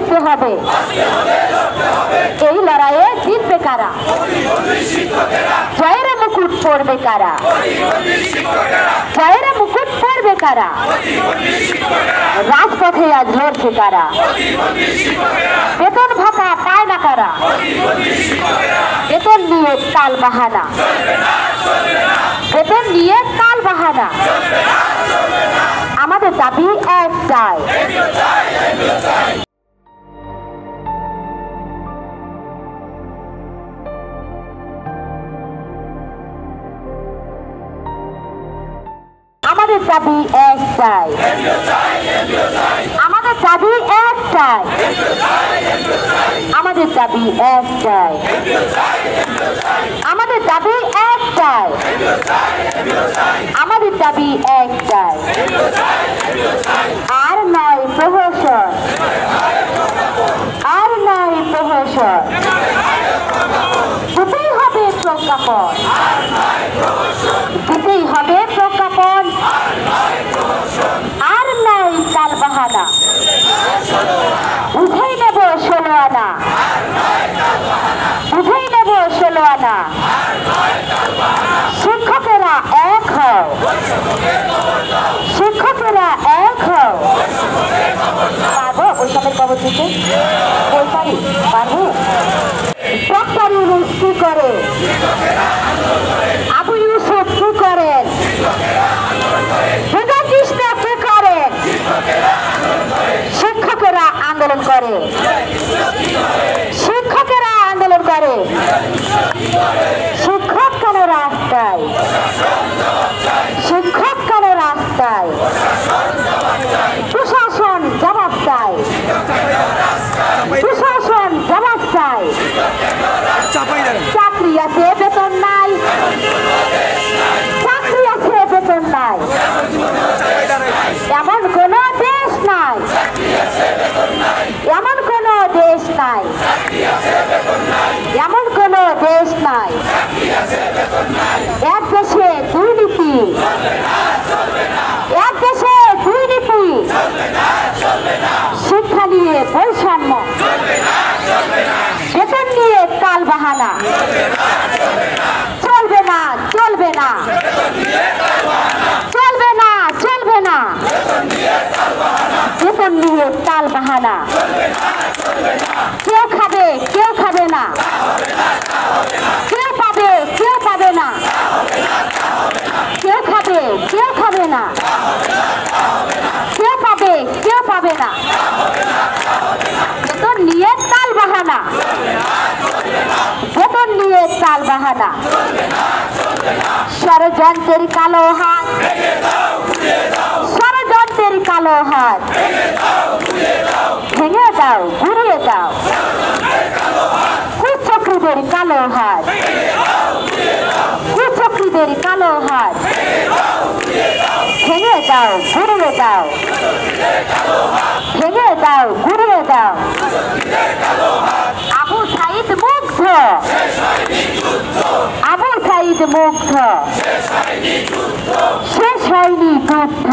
লড়তে হবে, এই লড়াইয়ে জিতবে কারা, জয়ের মুকুট পড়বে কারা, জয়ের মুকুট পড়বে কারা, রাজপথে আজ লড়ছে কারা, বেতন ভাতা পায় না কারা, বেতন নিয়ে তাল বাহানা, বেতন নিয়ে তাল বাহানা। আমাদের দাবি একটাই, আমাদের দাবি একটাই, আমাদের দাবি একটাই, আমাদের দাবি একটাই, আমাদের দাবি একটাই, আমাদের দাবি একটাই। আর নয় প্রহসন, আর নয় প্রহসন, দিতেই হবে প্রজ্ঞাপন, দিতেই হবে প্রজ্ঞাপন, আর নয় তাল বাহানা, বুঝেই নেব 16 আনা, বুঝেই নেব 16 আনা। শিক্ষকেরা এক হও, শিক্ষকেরা এক হও। পারবো বৈশাখের খবর দিতে, বই পারি, পারবো। ডক্টর ইউনূস কি করে, আবু ইউসুফ কি করেন, কৃষ্ণ কি করেন, শিক্ষকেরা আন্দোলন করে, শিক্ষকেরা আন্দোলন করে। শিক্ষক কেন রাস্তায়, শিক্ষক কেন রাস্তায়, প্রশাসন জবাব চায়, প্রশাসন জবাব চায়। চাকরি আছে বেতন নাই, চাকরি আছে বেতন নাই, এমন কোন দেশ নাই, এমন কোন দেশ নাই, এমন কোন দেশ নাই। এক দেশে দুর্নীতি, এক দেশে দুর্নীতি, শিক্ষা নিয়ে বৈষম্য, বেতন নিয়ে তাল বাহানা, চলবে না, চলবে না, চলবে না, চলবে না, বেতন নিয়ে তাল বাহানা। কেউ খাবে, কেউ খাবে না, কেউ পাবে, কেউ পাবে না, কেউ খাবে, কেউ খাবে না, কেউ পাবে, কেউ পাবে না, বেতন নিয়ে তাল বাহানা, বেতন নিয়ে তাল বাহানা। ষড়যন্ত্রের কালো হাত, ষড়যন্ত্রের কালো হাত, ভেঙে দাও, ঘুরিয়ে দাও, কুচক্রীদের কালো হাত, কুচক্রীদের কালো হাত, ভেঙে দাও, ঘুরিয়ে দাও, ভেঙে দাও, ঘুরিয়ে দাও। আবু সাইদ মুগ্ধ, আবু সাইদ মুগ্ধ, শেষ হয়নি যুদ্ধ,